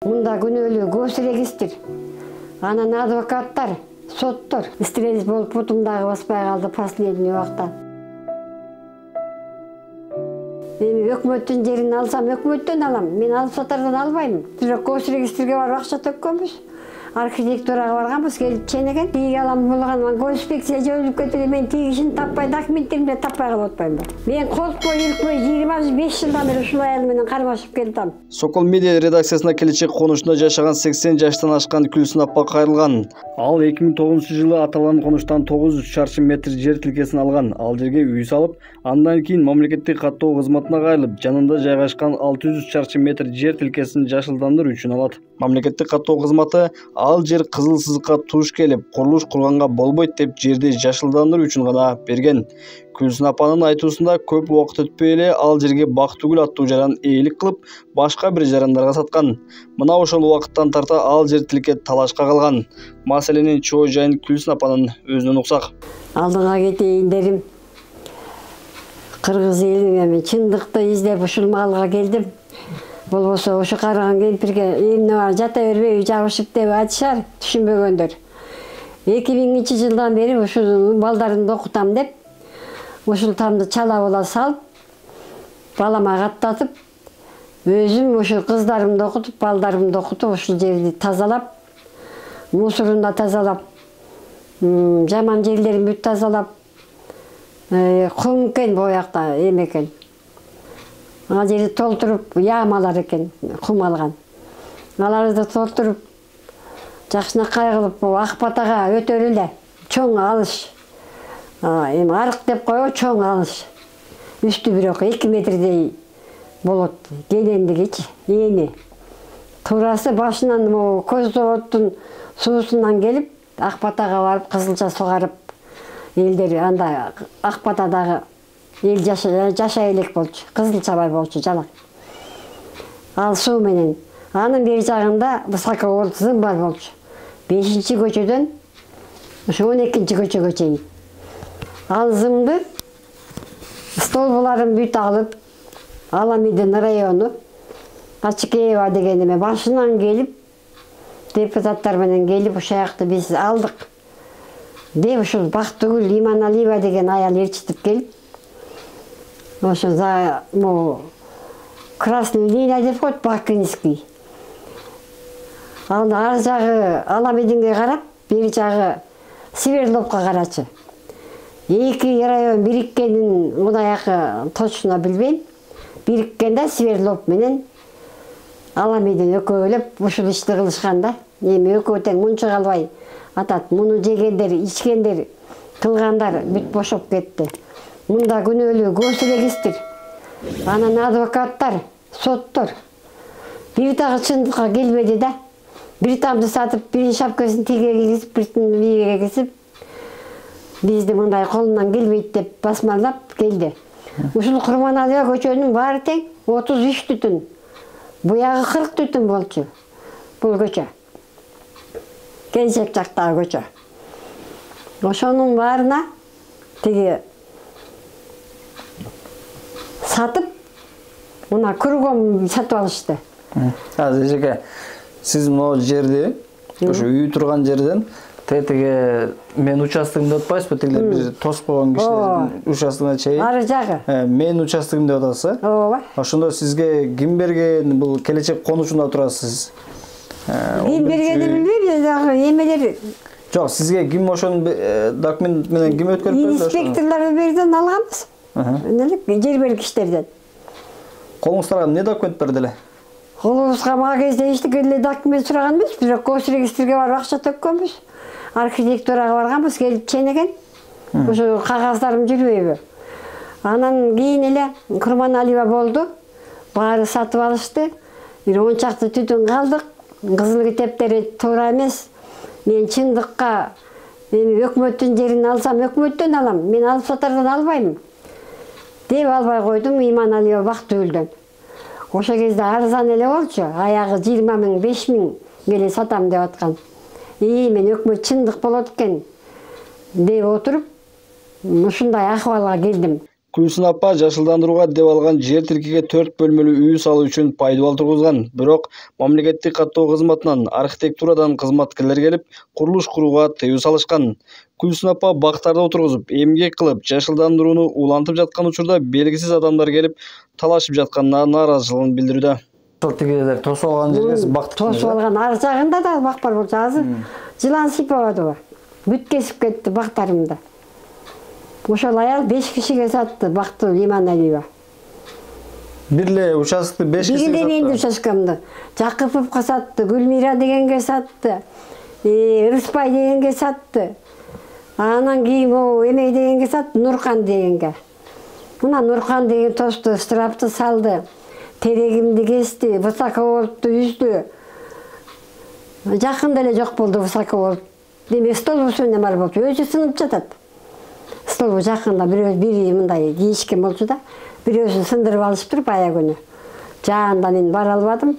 Мында күнөөлүү госрегистр, анан адвокаттар, соттор стресс болуп бутумдагы баспай калды последний убакта. Эми өкмөттүн жерин алсам, өкмөттөн алам. Мен алып сатардан албайм. Бирок госрегистрге барып акча төккөнбүз. Архитектурага барганбыз, келип ченеген. Тиги алам болгон госинспекция жөнүп кетти. Мен тигишин таппай, документтеримди таппай калып атпаймынбы. Мен коркпой, иликпей 25 жылдан бери ушул аял менен кармашып келдим. Сокол медиа редакциясына келечек конушунда жашаган 80 жаштан ашкан Күлсүн апа кайрылган. Ал 2009-жылы аталган конуштан 900 чарчы метр жер тилкесин алган. Ал жерге үй салып, андан кийин мамлекеттик каттоо кызматына кайрылып, жанында жайгашкан 600 чарчы метр жер тилкесин жашылдандыруу үчүн алат. Мамлекеттик каттоо кызматы ал жер кызыл сызыкка туш келип, курулуш курганга болбойт деп жерди жашылдандыруу үчүн гана берген. Күлсүн апанын айтуусунда көп убакыт өтпөй эле ал жерге Бактыгүл аттуу жаран ээлик кылып, башка бир жарандарга саткан. Мына ошол убакыттан тарта ал жер тилке талашка калган. Маселенин чоо жайын Күлсүн апанын өзүнөн уксак. Алдыңа кетейин дерим. Кыргыз элин эми чындыкты издеп ушул маалга келдим. Болбосо ошо караган кемпирге эмне бар жата бербей жабышып деп айтышар, түшүнбөгөндөр. 2000-жылдан бери ушул балдарымды окутам деп ушул тамды чала була салып, балама каттатып, өзүм ушул кыздарымды окутуп, балдарымды окутуп, ушул жерди тазалап, мусорун да тазалап, жаман жерлерин бүт тазалап, кум экен боякта эме экен. Ал жерди толтуруп, ямалар экен, кум алган. Аларды толтуруп, жакшынакай кылып, ак батага өтөрү эле, чоң алыш. Эми арык деп коебу, чоң алыш. Үстү бирок 2 метрдей болот, кенендигичи, эни. Туурасы башынан көз заводдун суусунан келип, ак батага барып, кызылча сугарып, элдер анда ак батадагы эл жашай элек болчу, кызылча бар болчу, жалак. Ал суу менен. Анын бери жагында высокогол зым бар болчу. 5-көчөдөн ошо 12-көчөгө чейин. Ал зымды столбуларын бүт алып, Аламидин району, Ачыкеева деген эме башынан келип, депутаттар менен келип, ошол жакты биз алдык. Деп ушул Бактыгүл Иманалиева деген аял ээрчитип келип, ошо красный линия деп коет, Бакинский. Ал ар жагы Аламидинге карап, бери жагы Свердловко карачы. 2 район бириккенин мудаякы точно билбейм. Бириккенде Свердлов менен Аламидин экөөлөп ушул ишти кылышканда, эми экөө тең мунча калбай атат. Муну жегендер, ичкендер, кылгандар бүт бошоп кетти. Мында күнөөлүү госрегистр, анан адвокаттар, соттор. Бир дагы чындыкка келбеди да. Бир тамды сатып, бирин шапкасын тиге кийгизип, бирин бийиге кийгизип, бизди мындай колунан келбейт деп басмалап келди. Ушул Курманалиева көчөнүн баары тең 33 түтүн. Буягы 40 түтүн болчу. Бул көчө. Келечек жактагы көчө. Ошонун баарына тиги сатып, мына кругом сатып алышты. Эжеке, сиз могу жерди, ошо үй турган жерден тетиге мен участогум деп атпайсызбы, тигилер бир тосуп койгон кишилердин участогуна чейин. Ары жагы. Мен участогум деп атасыз, э? Ооба. Ошондо сизге ким берген, бул келечек конушунда турасыз? Ким бергени билбейм, дагы эмелер. Жок, сизге ким ошонун документ менен ким өткөрүп берди? Инспекторлор берден алганбыз. Эмнелик жер бергичтерден. Колуңуздарга эмне документ берди эле? Колубузга мага кезде эчтеке эле документ сураган эмес, бирок госрегистрге барып акча төккөнбүз. Архитектурага барганбыз, келип ченеген. Ошо кагаздарым жүрбөйбү. Анан кийин эле Курманалиева болду. Баары сатып алышты. Бир 10 чакты түтүн калдык. Кызыл китептери туура эмес. Мен чындыкка эми өкмөттүн жерин алсам, өкмөттөн алам. Мен алып сатардан албайм. Деп албай койдум Иманалиева Бактыгүлдөн. Ошо кезде арзан эле болчу. Аягы 20 000, 5 000 келе сатам деп аткан. Мен өкмөт чындык болот экен деп отуруп, ушундай акыбалга келдим. Gülsün апа жашылдандырууга деп алган жер тилкеге 4 бөлмөлүү үй салуу үчүн пайдубал тургузган. Бирок мамлекеттик каттоо кызматынан архитектурадан кызматкерлер келип, курулуш курууга тыюу салышкан. Gülsün апа бактарда отургузуп, эмгек кылып, жашылдандырууну улантып жаткан учурда белгисиз адамдар келип, талашып жатканына нааразычылыгын билдирүүдө. Тигилер тосуп алган жерге сиз бактык. Тосуп алган ар жагында да бак бар болчу, азыр жылан сыйпабады. Бүт кесип кетти бактарымды. Ошол аял 5 кишиге сатты бакты Иманалиева. Бирле участокты 5 кишиге сатты. Бири менин участкамды. Жакыповго сатты, Гүлмира дегенге сатты, Рыспай дегенге сатты. Анан кийин эме дегенге сатты, Нуркан дегенге. Мына Нуркан деген тосту штрафты салды. Терегимди кести, высоковольтту үздү. Жакында эле жок болду высоковольт. Деме стол үстүнө бар болчу, өзү сынып жатат. Стол жакында бири мындай кийишкен болчу да, бирөөсүн сындырып алышыптыр бая күнү. Жаанда мен бара албадым.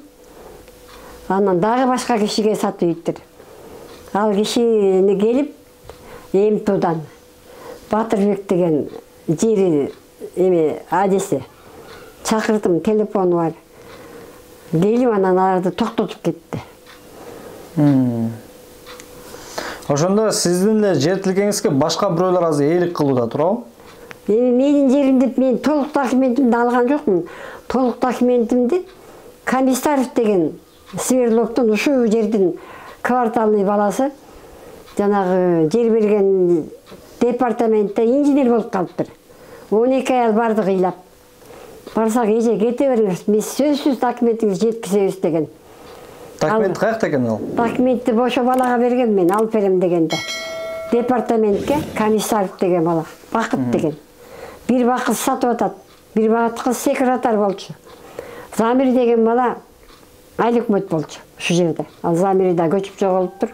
Анан дагы башка кишиге сатып ийиптир. Ал кишини келип, МТУдан Батырбек деген жери эме адеси чакырдым, телефону бар. Келип анан аларды токтотуп кетти. Ошондо сиздин эле жер тилкеңизге башка бирөөлөр азыр ээлик кылууда туурабы? Менин жеримди мен толук документимди алган жокмун. Толук документимди Комиссаров деген Свердловдун ушул жердин кварталный баласы жанагы жер берген департаментте инженер болуп калыптыр. 12 ай бардык ыйлап. Барсак эже кете бериңиз, биз сөзсүз документиңизди жеткизебиз деген. Документ каякта экен ал? Документти ошо балага берген мен, алып берем дегенде. Департаментке Комиссаров деген бала, Бакыт деген. Бир бакыт сатып атат, бир бакыт секретарь болчу. Замир деген бала айлык өкмөт болчу ушу жерде. Ал Замир да көчүп жоголуптур.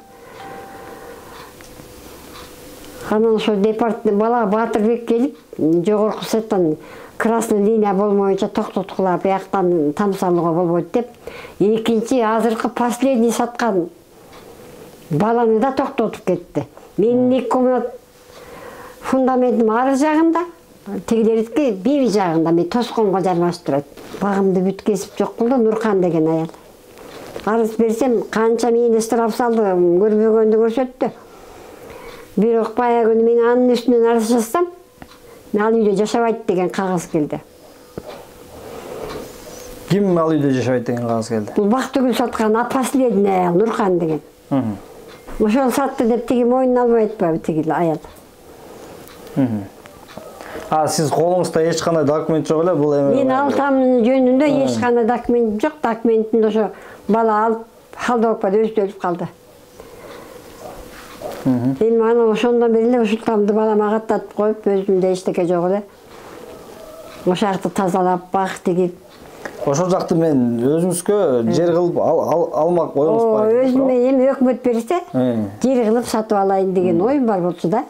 Анан ошо департамент бала Батырбек келип, жогорку сеттан красный линия болмойча токтоткула, бияктан тамсалууга болбойт деп, экинчи азыркы последний саткан баланы да токтотуп кетти. Менин 2 комнат фундаментим ар жагында, тигилердики бир жагында, мен тосконго жармашып турат. Багымды бүт кесип жок кылды Нуркан деген аял. Арыз берсем канча мени штраф салды, көрбөгөндү көрсөттү. Бирок бая күнү мен анын үстүнөн арыз жазсам, ал үйдө жашабайт деген кагаз келди. Ким ал үйдө жашабайт деген кагаз келди? Бул Бактыгүл саткан последний аял Нуркан деген. Ошол сатты деп тиги мойнуна албай атпайбы тиги аял. Сиз колуңузда эч кандай документ жок эле бул эме? Мен алтамын жөнүндө эч кандай документ жок. Документин ошо бала алып халдоокпада өзү өлүп калды. Мен аны ошондон бери эле ушултамды балама каттатып коюп, өзүмдө эчтеке жок эле. Ошол жакты тазалап, бак тигип. Ошол жакты мен өзүңүзгө жер кылып алмак оюңуз бар. Өзүмө эми өкмөт берсе, жер кылып сатып алайын деген оюм бар болчу да.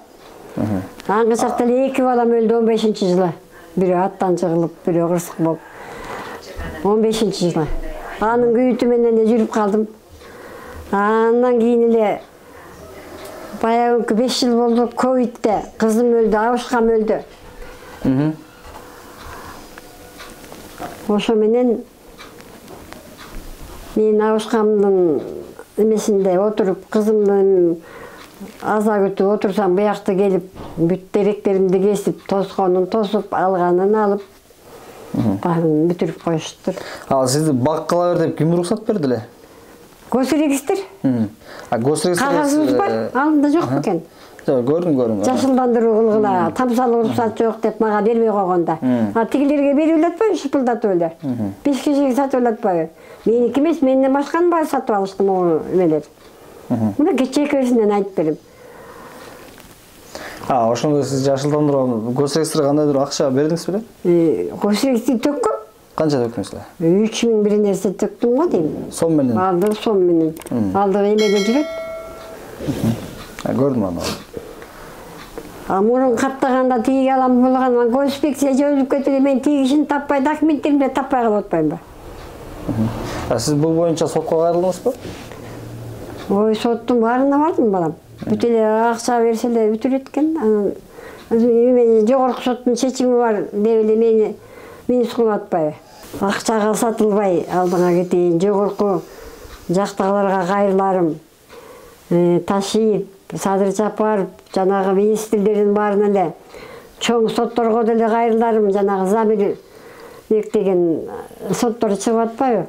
Аңгы чакта эле 2 балам өлдү 15-жылы. Бирөө аттан жыгылып, бирөө кырсык болуп. 15-жылы. Анын күйүтү менен эле жүрүп калдым. Андан кийин эле баягы 5 жыл болду ковидте кызым өлдү, абышкам өлдү. Ошо менен мен абышкамдын эмесинде отуруп, кызымдын аза күтүп отурсам, буякта келип бүт деректеримди кесип, тосконун тосуп, алганын алып, баарын бүтүрүп коюштур. Ал сизди бак кыла бер деп ким уруксат берди эле? Госрегистр. Госрегистр кагазыбыз бар, алында жок экен. Көрдүм. Жашылдандыруу кылгыла, тамсалуу уруксат жок деп мага бербей койгонда. Тигилерге берип эле шыпылдатып эле. 5 кишиге сатып эле. Меники эмес, менден башканы баары сатып алышты могу эмелер. Мына кечээ экөөсүнөн айтып берем. Ошондо сиз жашылдандыруу госрегистрге кандайдыр акча бердиңиз беле? Госрегистр төккөм. Канча төктүңүз эле? 3000 бир нерсе төктүм го дейм. Сом менен? Алды сом менен. Алды эмеде жүрөт. Көрдүм аны. Мурун каттаганда тиги алам болгон, госинспекция жөнүп кетти, мен тиги кишини таппай, документтеримди таппай калып атпаймынбы? Сиз бул боюнча сотко кайрылдыңызбы? Соттун баарына бардым балам. Бүт эле акча берсе эле бүтүрөт экен. Анан Жогорку соттун чечими бар деп эле мени сукулуп атпайбы. Акчага сатылбай алдыңа кетейин. Жогорку жактагыларга кайрыларым. Ташиев, Садыр Жапаров, жанагы министрлердин баарына эле чоң сотторго деле кайрыларым. Жанагы Замир деген соттор чыгып атпайбы?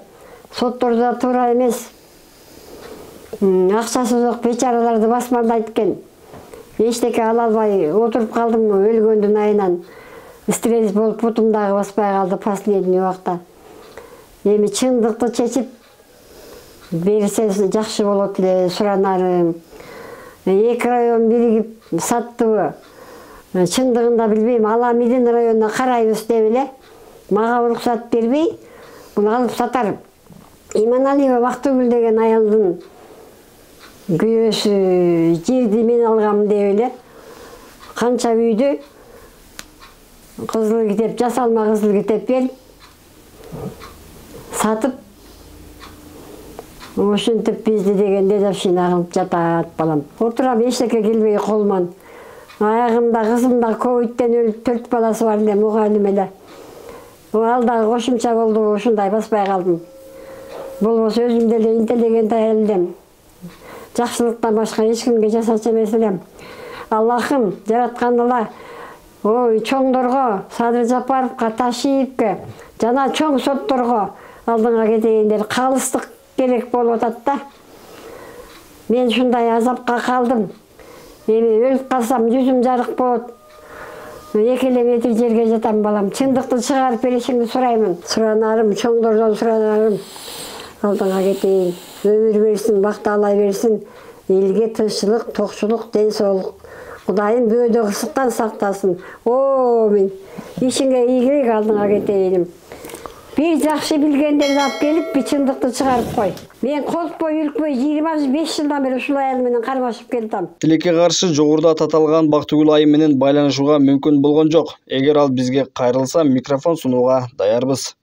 Соттордо туура эмес. Акчасы жок бечараларды басмандайт экен. Эчтеке ала албай отуруп калдым өлгөндүн айынан. Стресс болуп бутумдагы баспай калды последний убакта. Эми чындыкты чечип берсе жакшы болот эле суранарым. Эки район биригип саттыбы? Чындыгында билбейм. Аламидин районуна карайбыз деп эле мага уруксат бербей, буну алып сатар. Иманалиева Бактыгүл деген аялдын күйөөсү жерди мен алгам деп эле канча үйдү кызыл китеп, жасалма кызыл китеп берип сатып, ошентип бизди деген дедовщина кылып жатат балам. Отурам эчтеке келбей колмон. Аягымда кызым да ковидтен өлүп 4 баласы бар эле, мугалим эле. Ал да кошумча болду, ушундай баспай калдым. Болбосо өзүм деле интеллигент аял элем. Жакшылыктан башка эч кимге жасачу эмес элем. Аллахым жараткандыла ой чоңдорго, Садыр Жапаровго, Ташиевке жана чоң сотторго алдыңа кетейиндер калыстык керек болуп атат да. Мен ушундай азапка калдым. Эми өлүп калсам жүзүм жарык болот. 2 километр жерге жатам балам. Чындыкты чыгарып беришиңди сураймын. Суранарым, чоңдордон суранарым. Алдыңа кетейин. Өмүр берсин, бакталай берсин. Элге тынччылык, токчулук, ден соолук. Кудайым бөөдө кырсыктан сактасын. Мен ишиңе ийгилик алдыңа кетейиним. Bir жакшы билгендерди алып келип, чындыкты чыгарып кой. Мен коркпой, үркпөй 25 жылдан бери ушул аял менен кармашып келдим. Тилекке каршы жогоруда аталган Бактыгүл айым менен байланышууга мүмкүн болгон жок. Эгер ал бизге кайрылса, микрофон сунууга даярбыз.